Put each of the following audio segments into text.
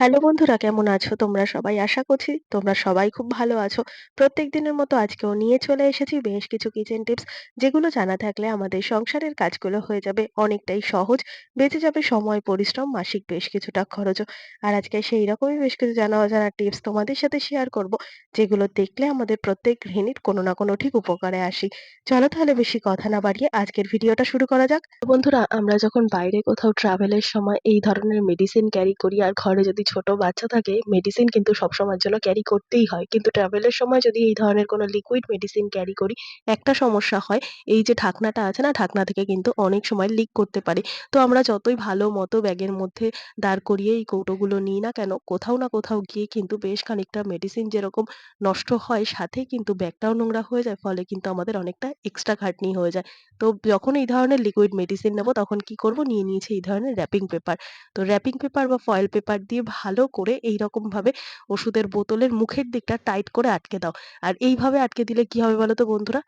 Hello বন্ধুরা, কেমন আছো তোমরা সবাই? আশা করছি তোমরা সবাই খুব ভালো আছো। প্রত্যেক দিনের মতো আজকেও নিয়ে চলে এসেছি বেশ কিছু কিচেন টিপস, যেগুলো জানা থাকলে আমাদের সংসারের কাজগুলো হয়ে যাবে অনেকটাই সহজ। বেঁচে যাবে সময়, পরিশ্রম, মাসিক বেশ কিছুটা খরচও। আর আজকে সেই রকমই বেশ কিছু জানা অজানা টিপস তোমাদের সাথে শেয়ার করব, যেগুলো দেখলে আমাদের প্রত্যেক গৃহিণীর কোনো না কোনো ঠিক উপকারে আসি। চলো তাহলে বেশি কথা না বাড়িয়ে আজকের ভিডিওটা শুরু করা যাক। বন্ধুরা, আমরা যখন বাইরে কোথাও ট্রাভেলের সময় এই ধরনের মেডিসিন ক্যারি করি, আর ঘরে যদি ছোট বাচ্চা থাকে, মেডিসিন কিন্তু সবসময়ের জন্য ক্যারি করতেই হয়। কিন্তু ট্রাভেলের সময় যদি এই ধরনের কোনো লিকুইড মেডিসিন ক্যারি করি, একটা সমস্যা হয়, এই যে ঢাকনাটা আছে না, ঢাকনা থেকে কিন্তু অনেক সময় লিক করতে পারে। তো আমরা যতই ভালো মতো ব্যাগের মধ্যে দাঁড় করিয়ে এই কৌটোগুলো নিই না কেন, কোথাও না কোথাও গিয়ে কিন্তু বেশ খানিকটা মেডিসিন যেরকম নষ্ট হয়, সাথে কিন্তু ব্যাগটাও নোংরা হয়ে যায়। ফলে কিন্তু আমাদের অনেকটা এক্সট্রা খাটনি হয়ে যায়। তো যখন এই ধরনের লিকুইড মেডিসিন নেব, তখন কি করব, নিয়ে নিয়েছি এই ধরনের র‍্যাপিং পেপার। তো র‍্যাপিং পেপার বা ফয়েল পেপার দিয়ে ভালো করে এইরকম ভাবে ওষুধের বোতলের মুখের দিকটা টাইট করে আটকে দাও। আর এইভাবে আটকে দিলে কি হবে বলো তো বন্ধুরা?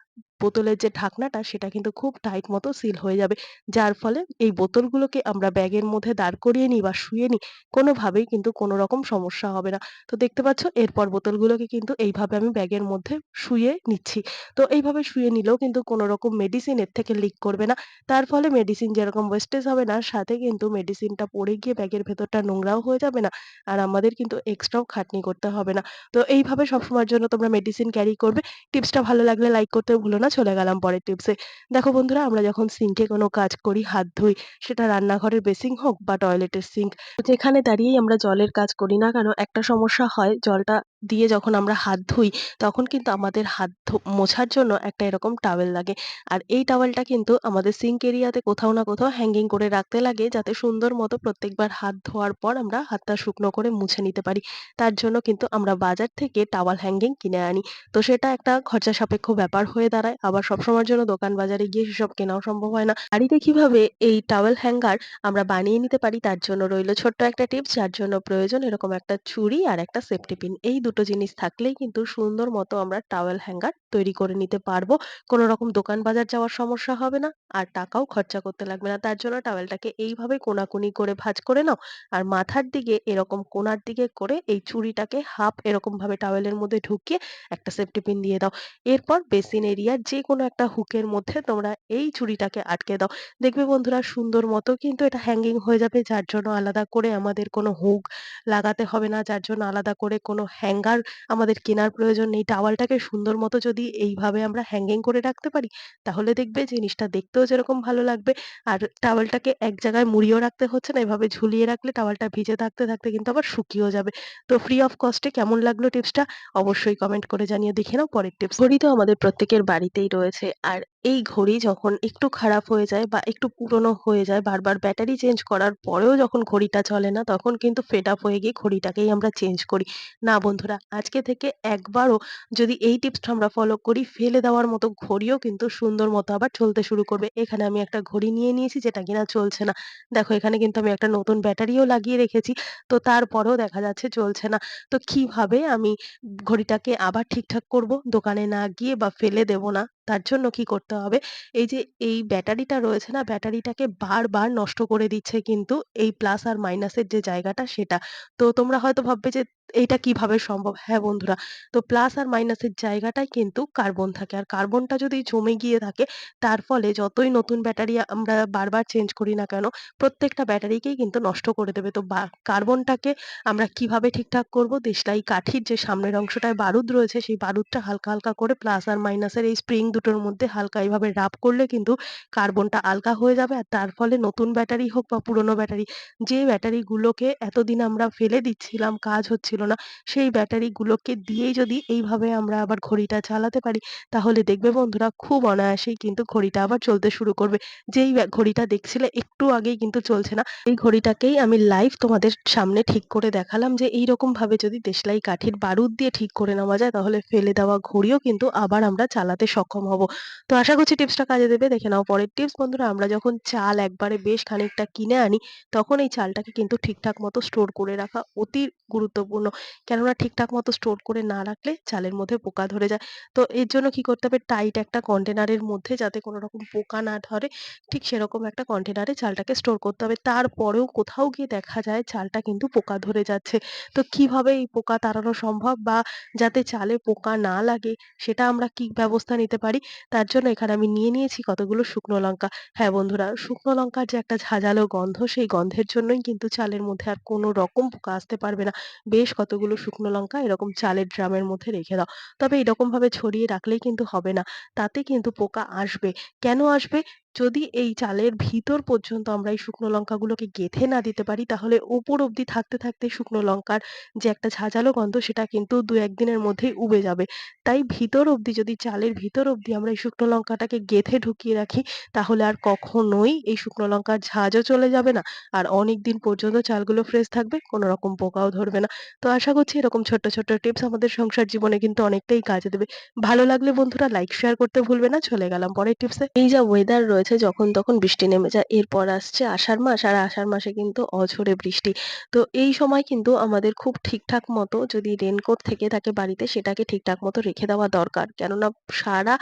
বোতলের যে ঢাকনাটা সেটা কিন্তু খুব টাইট মতো সিল হয়ে যাবে। যার ফলে এই বোতলগুলোকে আমরা ব্যাগের মধ্যে দাঁড় করিয়ে নিই বা শুইয়ে নিই, কোনোভাবেই কিন্তু কোনো রকম সমস্যা হবে না। তো দেখতে পাচ্ছ, এরপর বোতলগুলোকে কিন্তু এইভাবে আমি ব্যাগের মধ্যে শুইয়ে নিচ্ছি। তো এইভাবে শুইয়ে নিলেও কিন্তু কোনো রকম মেডিসিন এর থেকে লিক করবে না। তার ফলে মেডিসিন যেরকম ওয়েস্টেজ হবে না, সাথে কিন্তু মেডিসিনটা পড়ে গিয়ে ব্যাগের ভেতরটা নোংরাও হয়ে যাবে না। আর আমাদের কিন্তু এক্সট্রাও খাটনি করতে হবে না। তো এইভাবে সবসময়ের জন্য তোমরা মেডিসিন ক্যারি করবে। টিপসটা ভালো লাগলে লাইক করতেও ভুলো না। চলে গেলাম পরের টিপসে। দেখো বন্ধুরা, আমরা যখন সিঙ্কে কোনো কাজ করি, হাত ধুই, সেটা রান্নাঘরের বেসিন হোক বা টয়লেটের সিঙ্ক, যেখানে দাঁড়িয়েই আমরা জলের কাজ করি না কেন, একটা সমস্যা হয়, জলটা দিয়ে যখন আমরা হাত ধুই, তখন কিন্তু আমাদের হাত মোছার জন্য একটা এরকম টাওয়েল লাগে। আর এই টাওয়েলটা কিন্তু আমাদের সিঙ্ক এরিয়াতে কোথাও না কোথাও হ্যাঙ্গিং করে রাখতে লাগে, যাতে সুন্দর মতো প্রত্যেকবার হাত ধোয়ার পর আমরা হাতটা শুকনো করে মুছে নিতে পারি। তার জন্য কিন্তু আমরা বাজার থেকে টাওয়াল হ্যাঙ্গিং কিনে আনি। তো সেটা একটা খরচা সাপেক্ষ ব্যাপার হয়ে দাঁড়ায়। আবার সবসময়ের জন্য দোকান বাজারে গিয়ে সেসব কেনাও সম্ভব হয় না। বাড়িতে কিভাবে এই টাওয়েল হ্যাঙ্গার আমরা বানিয়ে নিতে পারি, তার জন্য রইল ছোট্ট একটা টিপস, যার জন্য প্রয়োজন এরকম একটা ছুরি আর একটা সেফটি পিন। এই দুটো জিনিস থাকলেই কিন্তু সুন্দর মতো আমরা টাওয়েল হ্যাঙ্গার তৈরি করে নিতে পারবো। কোনো রকম দোকান বাজার যাওয়ার সমস্যা হবে না, আর টাকাও খরচা করতে লাগবে না। তার জন্য টাওয়েলটাকে এইভাবে কোনাকুনি করে ভাঁজ করে নাও। আর মাথার দিকে এরকম কোণার দিকে করে এই ছুরিটাকে হাফ এরকম ভাবে টাওয়েলের মধ্যে ঢুকিয়ে একটা সেফটি পিন দিয়ে দাও। এরপর বেসিন এরিয়ার যেকোনো একটা হুকের মধ্যে তোমরা এই ছুরিটাকে আটকে দাও। দেখবে বন্ধুরা, সুন্দর মতো কিন্তু এটা হ্যাঙ্গিং হয়ে যাবে। যার জন্য আলাদা করে আমাদের কোনো হুক লাগাতে হবে না। যার জন্য আলাদা করে কোনো হ্যাঙ্গার আমাদের কেনার প্রয়োজন নেই। টাওয়ালটাকে সুন্দর মতো যদি এইভাবে আমরা হ্যাঙ্গিং করে রাখতে পারি, তাহলে দেখবে জিনিসটা দেখতেও যেরকম ভালো লাগবে, আর টাওয়ালটাকে এক জায়গায় মুড়িয়েও রাখতে হচ্ছে না। এভাবে ঝুলিয়ে রাখলে টাওয়ালটা ভিজে থাকতে, থাকতে কিন্তু আবার শুকিয়েও যাবে। তো ফ্রি অফ কস্ট এ কেমন লাগলো টিপসটা? অবশ্যই কমেন্ট করে জানিয়ে। দেখে নাও পরের টিপস। ঘড়ি তো আমাদের প্রত্যেকের বাড়িতেই রয়েছে। আর এই ঘড়ি যখন একটু খারাপ হয়ে যায় বা একটু পুরনো হয়ে যায়, বারবার ব্যাটারি চেঞ্জ করার পরেও যখন ঘড়িটা চলে না, তখন কিন্তু ফেড আপ হয়ে গিয়ে ঘড়িটাকেই আমরা চেঞ্জ করি। না বন্ধুরা, আজকে থেকে একবারও যদি এই টিপসটা আমরা ফলো করি, ফেলে দেওয়ার মতো ঘড়িও কিন্তু সুন্দর মতো আবার চলতে শুরু করবে। এখানে আমি একটা ঘড়ি নিয়ে নিয়েছি যেটা কিনা চলছে না। দেখো, এখানে কিন্তু আমি একটা নতুন ব্যাটারিও লাগিয়ে রেখেছি। তো তারপরেও দেখা যাচ্ছে চলছে না। তো কিভাবে আমি ঘড়িটাকে আবার ঠিকঠাক করব? দোকানে না গিয়ে বা ফেলে দেব না। তার জন্য কি করতে হবে? এই যে এই ব্যাটারিটা রয়েছে না, ব্যাটারিটাকে বারবার নষ্ট করে দিচ্ছে কিন্তু এই প্লাস আর মাইনাসের যে জায়গাটা সেটা। তো তোমরা হয়তো ভাববে যে এইটা কিভাবে সম্ভব? হ্যাঁ বন্ধুরা, তো প্লাস আর মাইনাসের জায়গাটায় কিন্তু কার্বন থাকে। আর কার্বনটা যদি জমে গিয়ে থাকে, তার ফলে যতই নতুন ব্যাটারি আমরা বারবার চেঞ্জ করি না কেন, প্রত্যেকটা ব্যাটারিকেই কিন্তু নষ্ট করে দেবে। তো কার্বনটাকে আমরা কিভাবে ঠিকঠাক করব? দেশলাই কাঠির যে সামনের অংশটায় বারুদ রয়েছে, সেই বারুদটা হালকা, হালকা করে প্লাস আর মাইনাসের এই স্প্রিং দুটোর মধ্যে হালকা এভাবে রাব করলে কিন্তু কার্বনটা আলগা হয়ে যাবে। আর তার ফলে নতুন ব্যাটারি হোক বা পুরোনো ব্যাটারি, যে ব্যাটারিগুলোকে এতদিন আমরা ফেলে দিচ্ছিলাম, কাজ হচ্ছিল না, সেই ব্যাটারিগুলোকে দিয়েই যদি এইভাবে আমরা আবার ঘড়িটা চালাতে পারি, তাহলে দেখবে বন্ধুরা, খুব অনায়াসেই কিন্তু ঘড়িটা আবার চলতে শুরু করবে। যেই ঘড়িটা দেখছিলে একটু আগেই কিন্তু চলছে না, এই ঘড়িটাকেই আমি লাইভ তোমাদের সামনে ঠিক করে দেখালাম যে এইরকম ভাবে যদি দেশলাই কাঠির বারুদ দিয়ে ঠিক করে নেওয়া যায়, তাহলে ফেলে দেওয়া ঘড়িও কিন্তু আবার আমরা চালাতে সক্ষম হব। তো আশা করছি টিপসটা কাজে দেবে। দেখে নাও পরের টিপস। বন্ধুরা, আমরা যখন চাল একবারে বেশ খানিকটা কিনে আনি, তখন এই চালটাকে কিন্তু ঠিকঠাক মতো স্টোর করে রাখা অতি গুরুত্বপূর্ণ। গুরুত্বপূর্ণ। কেননা ঠিকঠাক মতো স্টোর করে না রাখলে চালের মধ্যে পোকা ধরে যায়। তো এর জন্য কি করতে হবে টাইট একটা কন্টেনারের মধ্যে যাতে কোনো রকম পোকা না ধরে, ঠিক সেরকম একটা কন্টেনারে চালটাকে স্টোর করতে হবে। তারপরেও কোথাও গিয়ে দেখা যায় চালটা কিন্তু পোকা ধরে যাচ্ছে। তো কিভাবে এই পোকা তাড়ানো সম্ভব বা যাতে চালে পোকা না লাগে সেটা আমরা কি ব্যবস্থা নিতে পারি? তার জন্য এখানে আমি নিয়ে নিয়েছি কতগুলো শুকনো লঙ্কা। হ্যাঁ, বন্ধুরা শুকনো লঙ্কার যে একটা ঝাঁঝালো গন্ধ সেই গন্ধের জন্যই কিন্তু চালের মধ্যে আর কোনো রকম পোকা আসতে পারবে না। বেশ কতগুলো শুকনো লঙ্কা এরকম চালের ড্রামের মধ্যে রেখে দাও। তবে এরকমভাবে ছড়িয়ে রাখলেই কিন্তু হবে না। তাতে কিন্তু পোকা আসবে। কেন আসবে? যদি এই চালের ভিতর পর্যন্ত আমরা এই শুকনো লঙ্কাগুলোকে গেঁথে না দিতে পারি তাহলে উপর অব্দি থাকতে, থাকতে শুকনো লঙ্কার যে একটা ঝাঁঝালো গন্ধ সেটা কিন্তু ২-১ দিনের মধ্যেই উবে যাবে। তাই ভিতর অব্দি যদি চালের ভিতর অব্দি আমরা এই শুকনো লঙ্কাটাকে গেঁথে ঢুকিয়ে রাখি তাহলে আর কখনোই এই শুকনো লঙ্কার ঝাঁঝও চলে যাবে না। আর অনেকদিন পর্যন্ত চালগুলো ফ্রেশ থাকবে, কোনো রকম পোকাও ধরবে না। তো আশা করছি এরকম ছোট্ট, ছোট্ট টিপস আমাদের সংসার জীবনে কিন্তু অনেকটাই কাজে দেবে। ভালো লাগলে বন্ধুরা লাইক, শেয়ার করতে ভুলবে না। চলে গেলাম পরের টিপসে। এই যা ওয়েদার রয়েছে যখন তখন বৃষ্টি নেমে যায়। এরপর আসছে আষাঢ় মাস, আর আষাঢ় মাসে কিন্তু অঝোরে বৃষ্টি। তো এই সময় কিন্তু আমাদের খুব ঠিকঠাক মতো যদি রেইনকোট থেকে থাকে বাড়িতে সেটাকে ঠিকঠাক মতো রেখে দেওয়া দরকার। কেননা সারা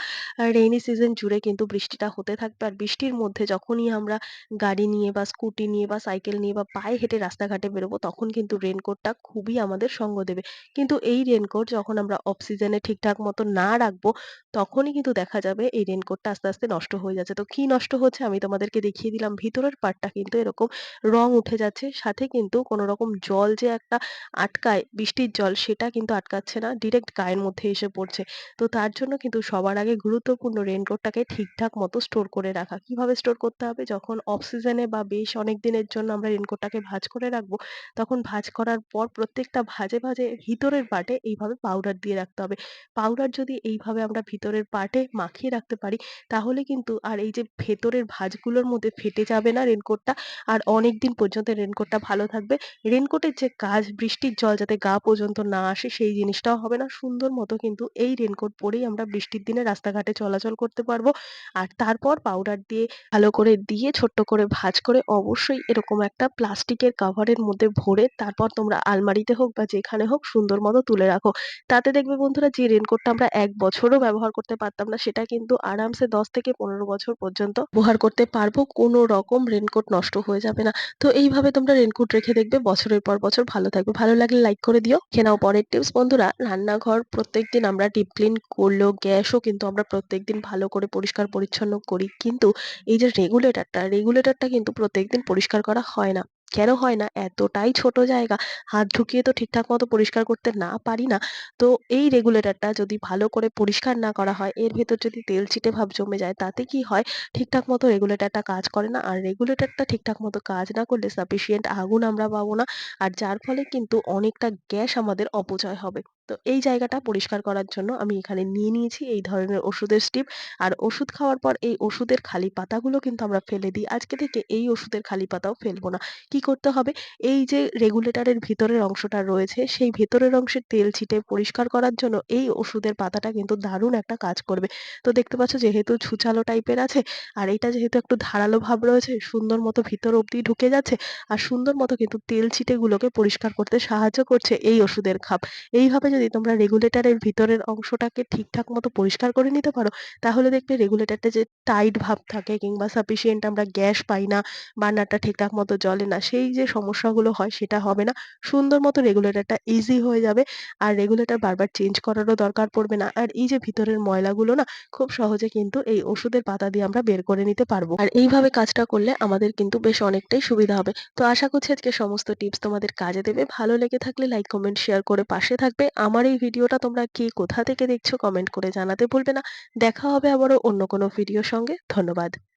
রেইনি সিজন জুড়ে কিন্তু বৃষ্টিটা হতে থাকবে। আর বৃষ্টির মধ্যে যখনই আমরা গাড়ি নিয়ে বা স্কুটি নিয়ে বা সাইকেল নিয়ে বা পায়ে হেঁটে রাস্তাঘাটে বেরোবো তখন কিন্তু রেইনকোটটা খুবই আমাদের সঙ্গ দেবে। কিন্তু এই রেইনকোট যখন আমরা অফ সিজনে ঠিকঠাক মতো না রাখবো তখনই কিন্তু দেখা যাবে এই রেইনকোটটা আস্তে, আস্তে নষ্ট হয়ে যাচ্ছে। তো কি নষ্ট হচ্ছে আমি তোমাদেরকে দেখিয়ে দিলাম। ভিতরের পার্টটা কিন্তু এরকম রং উঠে যাচ্ছে। সাথে কিন্তু কোনো রকম জল যে একটা আটকায় বৃষ্টির জল সেটা কিন্তু আটকাচ্ছে না। ডিরেক্ট গায়ের মধ্যে এসে পড়ছে। তো তার জন্য কিন্তু সবার আগে গুরুত্বপূর্ণ রেইনকোটটাকে ঠিকঠাক মতো স্টোর করে রাখা। কিভাবে স্টোর করতে হবে? যখন অফ সিজনে বা বেশ অনেক দিনের জন্য আমরা রেইনকোটটাকে ভাঁজ করে রাখবো, তখন ভাঁজ করার পর প্রত্যেকটা ভাঁজে, ভাঁজে ভিতরের পার্টে এইভাবে পাউডার দিয়ে রাখতে হবে। পাউডার যদি এইভাবে আমরা ভিতরের পার্টে মাখিয়ে রাখতে পারি, তাহলে কিন্তু আর এই যে ভেতরের ভাঁজগুলোর মধ্যে ফেটে যাবে না রেইনকোটটা। আর অনেকদিন পর্যন্ত রেইনকোটটা ভালো থাকবে। রেইনকোটের যে কাজ বৃষ্টির জল যাতে গা পর্যন্ত না আসে সেই জিনিসটাও হবে না। সুন্দর মতো কিন্তু এই রেইনকোট পরেই আমরা বৃষ্টির দিনে রাস্তাঘাটে চলাচল করতে পারবো। আর তারপর পাউডার দিয়ে ভালো করে দিয়ে ছোট্ট করে ভাঁজ করে অবশ্যই এরকম একটা প্লাস্টিকের কভারের মধ্যে ভরে তারপর তোমরা আলমারিতে হোক বা যেখানে হোক সুন্দর মতো তুলে রাখো। তাতে দেখবে বন্ধুরা যে রেইনকোটটা আমরা ১ বছরও ব্যবহার করতে পারতাম না সেটা কিন্তু আরামসে ১০ থেকে ১৫ বছর পর্যন্ত ব্যবহার করতে পারবো। কোনো রকম রেইনকোট নষ্ট হয়ে যাবে না। তো এইভাবে তোমরা রেইনকোট রেখে দেখবে বছরের পর বছর ভালো থাকবে। ভালো লাগলে লাইক করে দিও। খেয়ে নাও পরের টিপস বন্ধুরা। রান্নাঘর প্রত্যেকদিন আমরা ডিপ ক্লিন করলেও গ্যাসও কিন্তু আমরা প্রত্যেকদিন ভালো করে পরিষ্কার পরিচ্ছন্ন করি। কিন্তু এই যে রেগুলেটরটা কিন্তু প্রত্যেকদিন পরিষ্কার করা হয় না। কেন হয় না? এতটাই ছোট জায়গা, হাত ঢুকিয়ে তো ঠিকঠাক মতো পরিষ্কার করতে না পারি না। তো এই রেগুলেটরটা যদি ভালো করে পরিষ্কার না করা হয়, এর ভেতর যদি তেল চিটে ভাব জমে যায় তাতে কি হয়? ঠিকঠাক মতো রেগুলেটরটা কাজ করে না। আর রেগুলেটরটা ঠিকঠাক মতো কাজ না করলে সাফিসিয়েন্ট আগুন আমরা পাবো না। আর যার ফলে কিন্তু অনেকটা গ্যাস আমাদের অপচয় হবে। তো এই জায়গাটা পরিষ্কার করার জন্য আমি এখানে নিয়ে নিয়েছি এই ধরনের ওষুধের স্ট্রিপ। আর ওষুধ খাওয়ার পর এই ওষুধের খালি পাতাগুলো কিন্তু আমরা ফেলে দিই। আজকে থেকে এই ওষুধের খালি পাতাও ফেলবো না। কি করতে হবে? এই যে রেগুলেটরের ভিতরের অংশটা রয়েছে সেই ভেতরের অংশের তেল ছিটে পরিষ্কার করার জন্য এই ওষুধের পাতাটা কিন্তু দারুণ একটা কাজ করবে। তো দেখতে পাচ্ছ যেহেতু ছুঁচালো টাইপের আছে আর এটা যেহেতু একটু ধারালো ভাব রয়েছে সুন্দর মতো ভিতর অব্দি ঢুকে যাচ্ছে আর সুন্দর মতো কিন্তু তেল ছিটেগুলোকে পরিষ্কার করতে সাহায্য করছে এই ওষুধের খাপ। এইভাবে যদি তোমরা রেগুলেটরের ভিতরের অংশটাকে ঠিকঠাক মতো পরিষ্কার করে নিতে পারো তাহলে দেখবে রেগুলেটরটা যে টাইট ভাব থাকে কিংবা সাফিসিয়েন্ট আমরা গ্যাস পাই না, বার্নারটা ঠিকঠাক মতো জ্বলে না, সেই যে সমস্যাগুলো হয় সেটা হবে না। সুন্দর মতো রেগুলেটরটা ইজি হয়ে যাবে। আর রেগুলেটর বারবার চেঞ্জ করারও দরকার পড়বে না। আর এই যে ভিতরের ময়লাগুলো না খুব সহজে কিন্তু এই ওষুধের পাতা দিয়ে আমরা বের করে নিতে পারবো। আর এইভাবে কাজটা করলে আমাদের কিন্তু বেশ অনেকটাই সুবিধা হবে। তো আশা করছি আজকে সমস্ত টিপস তোমাদের কাজে দেবে। ভালো লেগে থাকলে লাইক, কমেন্ট, শেয়ার করে পাশে থাকবে। আমার এই ভিডিওটা তোমরা কে কোথা থেকে দেখছো কমেন্ট করে জানাতে ভুলবে না। দেখা হবে আবারও অন্য কোনো ভিডিওর সঙ্গে। ধন্যবাদ।